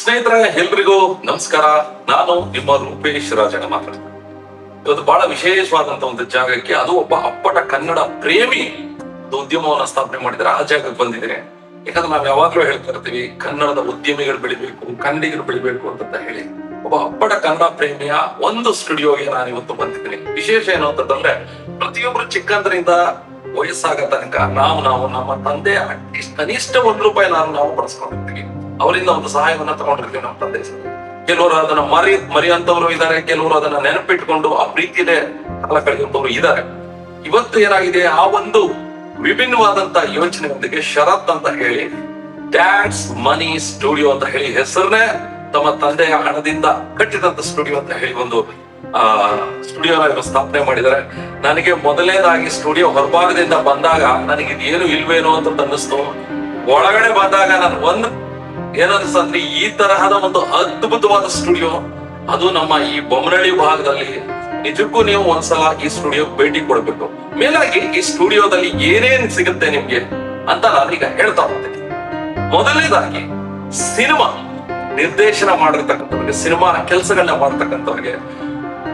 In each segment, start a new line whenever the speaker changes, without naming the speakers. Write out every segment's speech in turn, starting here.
ಸ್ನೇಹಿತರೆ, ಎಲ್ರಿಗೂ ನಮಸ್ಕಾರ. ನಾನು ನಿಮ್ಮ ರೂಪೇಶ್ ರಾಜಣ್ಣ ಮಾತಾಡ್ತೀನಿ. ಇವತ್ತು ಬಹಳ ವಿಶೇಷವಾದಂತ ಒಂದು ಜಾಗಕ್ಕೆ, ಅದು ಒಬ್ಬ ಅಪ್ಪಟ ಕನ್ನಡ ಪ್ರೇಮಿ ಉದ್ಯಮವನ್ನ ಸ್ಥಾಪನೆ ಮಾಡಿದ್ರೆ ಆ ಜಾಗಕ್ಕೆ ಬಂದಿದ್ದೇನೆ. ಯಾಕಂದ್ರೆ ನಾವು ಯಾವಾಗ್ಲೂ ಹೇಳ್ತಾ ಇರ್ತೀವಿ, ಕನ್ನಡದ ಉದ್ಯಮಿಗಳು ಬೆಳಿಬೇಕು, ಕನ್ನಡಿಗರು ಬೆಳಿಬೇಕು ಅಂತ ಹೇಳಿ. ಒಬ್ಬ ಅಪ್ಪಟ ಕನ್ನಡ ಪ್ರೇಮಿಯ ಒಂದು ಸ್ಟುಡಿಯೋಗೆ ನಾನು ಇವತ್ತು ಬಂದಿದ್ದೀನಿ. ವಿಶೇಷ ಏನು ಅಂತಂದ್ರೆ, ಪ್ರತಿಯೊಬ್ರು ಚಿಕ್ಕಂದ್ರಿಂದ ವಯಸ್ಸಾಗ ತನಕ ನಾವು ನಮ್ಮ ತಂದೆ ಕನಿಷ್ಠ ₹1 ನಾವು ಬಳಸ್ಕೊಂಡಿರ್ತೀವಿ. ಅವರಿಂದ ಒಂದು ಸಹಾಯವನ್ನ ತಗೊಂಡಿರ್ತೀವಿ ನಮ್ಮ ತಂದೆ. ಕೆಲವರು ಅದನ್ನ ಮರಿಯಂತವ್ರು ಇದ್ದಾರೆ, ಕೆಲವರು ಅದನ್ನ ನೆನಪಿಟ್ಕೊಂಡು ಆ ಪ್ರೀತಿಯಲ್ಲೇ ಕಾಲ ಕಳೆಯುವಂತವ್ರು ಇದ್ದಾರೆ. ಇವತ್ತು ಏನಾಗಿದೆ, ಆ ಒಂದು ವಿಭಿನ್ನವಾದಂತ ಯೋಚನೆಯೊಂದಿಗೆ ಶರತ್ ಅಂತ ಹೇಳಿ ಡ್ಯಾಡ್ಸ್ ಮನಿ ಸ್ಟುಡಿಯೋ ಅಂತ ಹೇಳಿ ಹೆಸರನ್ನೇ ತಮ್ಮ ತಂದೆಯ ಹಣದಿಂದ ಕಟ್ಟಿದಂತ ಸ್ಟುಡಿಯೋ ಅಂತ ಹೇಳಿ ಒಂದು ಸ್ಟುಡಿಯೋನ ಸ್ಥಾಪನೆ ಮಾಡಿದ್ದಾರೆ. ನನಗೆ ಮೊದಲನೇದಾಗಿ ಸ್ಟುಡಿಯೋ ಹೊರಭಾಗದಿಂದ ಬಂದಾಗ ನನಗೆ ಇದೇನು ಇಲ್ವೇನೋ ಅಂತ ಅನ್ನಿಸ್ತು. ಒಳಗಡೆ ಬಂದಾಗ ನಾನು ಒಂದು ಏನನ್ಸಂದ್ರೆ, ಈ ತರಹದ ಒಂದು ಅದ್ಭುತವಾದ ಸ್ಟುಡಿಯೋ ಅದು ನಮ್ಮ ಈ ಬೊಮ್ಮನಹಳ್ಳಿ ಭಾಗದಲ್ಲಿ. ನಿಜಕ್ಕೂ ನೀವು ಒಂದ್ಸಲ ಈ ಸ್ಟುಡಿಯೋ ಭೇಟಿ ಕೊಡ್ಬೇಕು. ಮೇಲಾಗಿ ಈ ಸ್ಟುಡಿಯೋದಲ್ಲಿ ಏನೇನ್ ಸಿಗುತ್ತೆ ನಿಮ್ಗೆ ಅಂತ ನಾನೀಗ ಹೇಳ್ತಾ ಹೋಗ್ತೀನಿ. ಮೊದಲನೇದಾಗಿ ಸಿನಿಮಾ ನಿರ್ದೇಶನ ಮಾಡಿರ್ತಕ್ಕಂಥವ್ರಿಗೆ, ಸಿನಿಮಾ ಕೆಲಸಗಳನ್ನ ಮಾಡ್ತಕ್ಕಂಥವ್ರಿಗೆ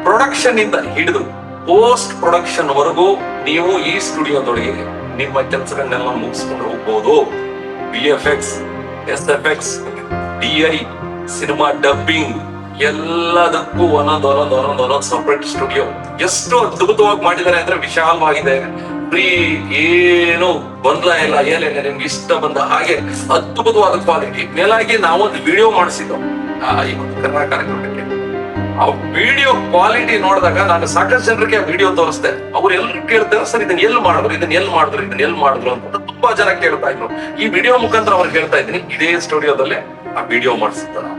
ಪ್ರೊಡಕ್ಷನ್ ಇಂದ ಹಿಡಿದು ಪೋಸ್ಟ್ ಪ್ರೊಡಕ್ಷನ್ ವರೆಗೂ ನೀವು ಈ ಸ್ಟುಡಿಯೋದೊಳಗೆ ನಿಮ್ಮ ಕೆಲಸಗಳನ್ನೆಲ್ಲ ಮುಗಿಸ್ಕೊಂಡು ಹೋಗ್ಬೋದು. VFX, SFX, DI, cinema dubbing ಎಲ್ಲದಕ್ಕೂ ಒಂದೊಂದು ಸಪರೇಟ್ ಸ್ಟುಡಿಯೋ. ಎಷ್ಟು ಅದ್ಭುತವಾಗಿ ಮಾಡಿದ್ದಾರೆ ಅಂದ್ರೆ, ವಿಶಾಲವಾಗಿದೆ, ಫ್ರೀ, ಏನು ಗೊಂದಲ ಇಲ್ಲ, ಏನಿಲ್ಲ, ನಿಮ್ಗೆ ಇಷ್ಟ ಬಂದ ಹಾಗೆ ಅದ್ಭುತವಾದ ಕ್ವಾಲಿಟಿ. ಮೇಲಾಗಿ ನಾವೊಂದು ವಿಡಿಯೋ ಮಾಡಿಸಿದ್ದು ಈ ಕನ್ನಡ ಕಾರ್ಯಕ್ರಮಕ್ಕೆ. ಆ ವಿಡಿಯೋ ಕ್ವಾಲಿಟಿ ನೋಡಿದಾಗ ನಾನು ಸಾಕಷ್ಟು ಜನರಿಗೆ ವಿಡಿಯೋ ತೋರಿಸ್ದೆ. ಅವ್ರು ಎಲ್ಲರೂ ಕೇಳ್ತಾರೆ, ಸರ್ ಇದನ್ನ ಎಲ್ಲಿ ಮಾಡಿದ್ರು ಅಂತ ತುಂಬಾ ಜನ ಕೇಳ್ತಾ ಇದ್ರು. ಈ ವಿಡಿಯೋ ಮುಖಾಂತರ ಅವ್ರಿಗೆ ಹೇಳ್ತಾ ಇದ್ದೀನಿ, ಇದೇ ಸ್ಟುಡಿಯೋದಲ್ಲೇ ಆ ವಿಡಿಯೋ ಮಾಡಿಸ್ತಾರೆ.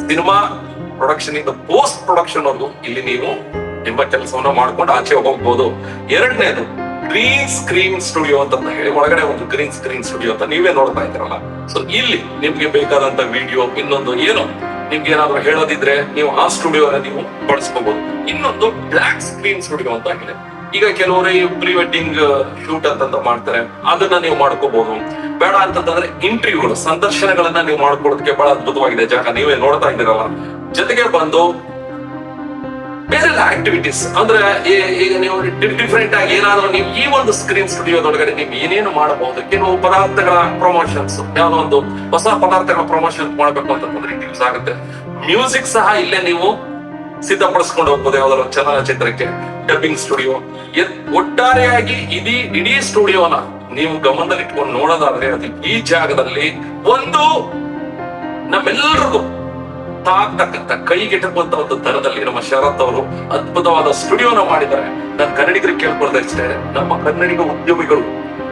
ಸಿನಿಮಾ ಪ್ರೊಡಕ್ಷನ್ ಇಂದ ಪೋಸ್ಟ್ ಪ್ರೊಡಕ್ಷನ್ ವರೆಗೂ ಇಲ್ಲಿ ನೀವು ನಿಮ್ಮ ಕೆಲಸವನ್ನ ಮಾಡ್ಕೊಂಡು ಆಚೆ ಹೋಗ್ಬೋದು. ಎರಡನೇದು ಗ್ರೀನ್ ಸ್ಕ್ರೀನ್ ಸ್ಟುಡಿಯೋ ಅಂತ ಹೇಳಿ, ಒಳಗಡೆ ಒಂದು ಗ್ರೀನ್ ಸ್ಕ್ರೀನ್ ಸ್ಟುಡಿಯೋ ಅಂತ ನೀವೇ ನೋಡ್ತಾ ಇದ್ದೀರಲ್ಲ. ಸೊ ಇಲ್ಲಿ ನಿಮ್ಗೆ ಬೇಕಾದಂತ ವಿಡಿಯೋ, ಇನ್ನೊಂದು ಏನು ನಿಮ್ಗೆ ಏನಾದ್ರು ಹೇಳೋದಿದ್ರೆ ನೀವು ಆ ಸ್ಟುಡಿಯೋನ ನೀವು ಬಳಸ್ಕೋಬಹುದು. ಇನ್ನೊಂದು ಬ್ಲಾಕ್ ಸ್ಕ್ರೀನ್ ಸ್ಟುಡಿಯೋ ಅಂತ ಹೇಳಿ, ಈಗ ಕೆಲವರು ಪ್ರೀ ವೆಡ್ಡಿಂಗ್ ಶೂಟ್ ಅಂತ ಮಾಡ್ತಾರೆ, ಅದನ್ನ ನೀವು ಮಾಡ್ಕೋಬಹುದು. ಬೇಡ ಅಂತಂದ್ರೆ ಇಂಟರ್ವ್ಯೂಗಳು, ಸಂದರ್ಶನಗಳನ್ನ ನೀವು ಮಾಡ್ಕೊಳ್ಳೋದಕ್ಕೆ ಬಹಳ ಅದ್ಭುತವಾಗಿದೆ ಜಾಗ, ನೀವೇ ನೋಡ್ತಾ ಇದ್ದೀರಲ್ಲ. ಜೊತೆಗೆ ಬಂದು ಬೇರೆ ಆಕ್ಟಿವಿಟೀಸ್ ಅಂದ್ರೆ, ಈಗ ನೀವು ಡಿಫ್ರೆಂಟ್ ಆಗಿ ಏನಾದ್ರು ನೀವು ಈ ಒಂದು ಸ್ಕ್ರೀನ್ ಸ್ಟುಡಿಯೋದೊಳಗಡೆ ನೀವು ಏನೇನು ಮಾಡಬಹುದು. ಕೆಲವು ಪದಾರ್ಥಗಳ ಪ್ರಮೋಷನ್ಸ್, ಯಾವ್ದೋ ಒಂದು ಹೊಸ ಪದಾರ್ಥಗಳ ಪ್ರಮೋಷನ್ ಮಾಡ್ಬೇಕು ಅಂತಂದ್ರೆ ಯೂಸ್ ಆಗುತ್ತೆ. ಮ್ಯೂಸಿಕ್ ಸಹ ಇಲ್ಲೇ ನೀವು ಸಿದ್ಧಪಡಿಸ್ಕೊಂಡು ಹೋಗ್ಬೋದು, ಯಾವ್ದಾದ್ರು ಚಲನಚಿತ್ರಕ್ಕೆ. ಡಬ್ಬಿಂಗ್ ಸ್ಟುಡಿಯೋ, ಒಟ್ಟಾರೆಯಾಗಿ ಇಡೀ ಸ್ಟುಡಿಯೋನ ನೀವು ಗಮನದಲ್ಲಿಟ್ಕೊಂಡು ನೋಡೋದಾದ್ರೆ, ಅದು ಈ ಜಾಗದಲ್ಲಿ ಒಂದು ನಮ್ಮೆಲ್ಲರಿಗೂ ತಾಗ್ತಕ್ಕಂಥ, ಕೈಗೆಟಕುವಂತ ಒಂದು ದರದಲ್ಲಿ ನಮ್ಮ ಶರತ್ ಅವರು ಅದ್ಭುತವಾದ ಸ್ಟುಡಿಯೋನ ಮಾಡಿದ್ದಾರೆ. ನಾನು ಕನ್ನಡಿಗರಿಗೆ ಕೇಳ್ಕೊಳ್ತಾ ಇಷ್ಟೇ, ನಮ್ಮ ಕನ್ನಡಿಗ ಉದ್ಯಮಿಗಳು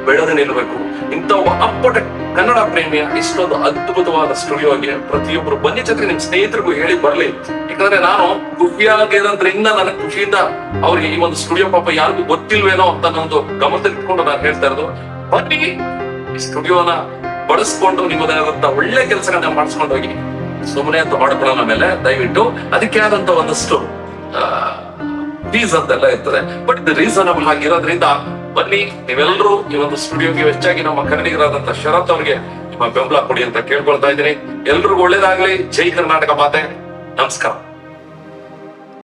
ಬೆಳೆದು ನಿಲ್ಲಬೇಕು. ಇಂಥ ಒಬ್ಬ ಅಪ್ಪಟ ಕನ್ನಡ ಪ್ರೇಮಿಯ ಇಷ್ಟೊಂದು ಅದ್ಭುತವಾದ ಸ್ಟುಡಿಯೋಗೆ ಪ್ರತಿಯೊಬ್ಬರು ಬನ್ನಿ, ಜೊತೆಗೆ ನಿಮ್ ಸ್ನೇಹಿತರಿಗೂ ಹೇಳಿ ಬರ್ಲಿ. ಯಾಕಂದ್ರೆ ನಾನು ಖುಷಿಯಾಗಿರೋದ್ರಿಂದ, ನನಗೆ ಖುಷಿಯಿಂದ ಅವ್ರಿಗೆ ಈ ಒಂದು ಸ್ಟುಡಿಯೋ ಪಾಪ ಯಾರಿಗೂ ಗೊತ್ತಿಲ್ವೇನೋ ಅಂತ ನನ್ನೊಂದು ಗಮನದಲ್ಲಿಟ್ಕೊಂಡು ನಾನು ಹೇಳ್ತಾ ಇರೋದು. ಬನ್ನಿ, ಈ ಸ್ಟುಡಿಯೋನ ಬಳಸ್ಕೊಂಡು ನಿಮ್ಮದಾದಂತ ಒಳ್ಳೆ ಕೆಲಸಗಳನ್ನ ಮಾಡಿಸ್ಕೊಂಡು ಹೋಗಿ. ಸುಮ್ಮನೆ ಅಂತ ಮಾಡ್ಕೊಳ್ಳೋಣ ಮೇಲೆ ದಯವಿಟ್ಟು ಅದಕ್ಕೆ ಆದಂತ ಒಂದಷ್ಟು ಫೀಸ್ ಅಂತೆಲ್ಲ ಇರ್ತದೆ, ಬಟ್ ಇದು ರೀಸನಬಲ್ ಆಗಿರೋದ್ರಿಂದ ಬನ್ನಿ, ನೀವೆಲ್ಲರೂ ಈ ಒಂದು ಸ್ಟುಡಿಯೋಗೆ ಹೆಚ್ಚಾಗಿ ನಮ್ಮ ಕನ್ನಡಿಗರಾದಂತ ಶರತ್ ಅವರಿಗೆ ನಿಮ್ಮ ಬೆಂಬಲ ಕೊಡಿ ಅಂತ ಕೇಳ್ಕೊಳ್ತಾ ಇದ್ದೀನಿ. ಎಲ್ರಿಗೂ ಒಳ್ಳೇದಾಗ್ಲಿ. ಜೈ ಕರ್ನಾಟಕ ಮಾತೆ. ನಮಸ್ಕಾರ.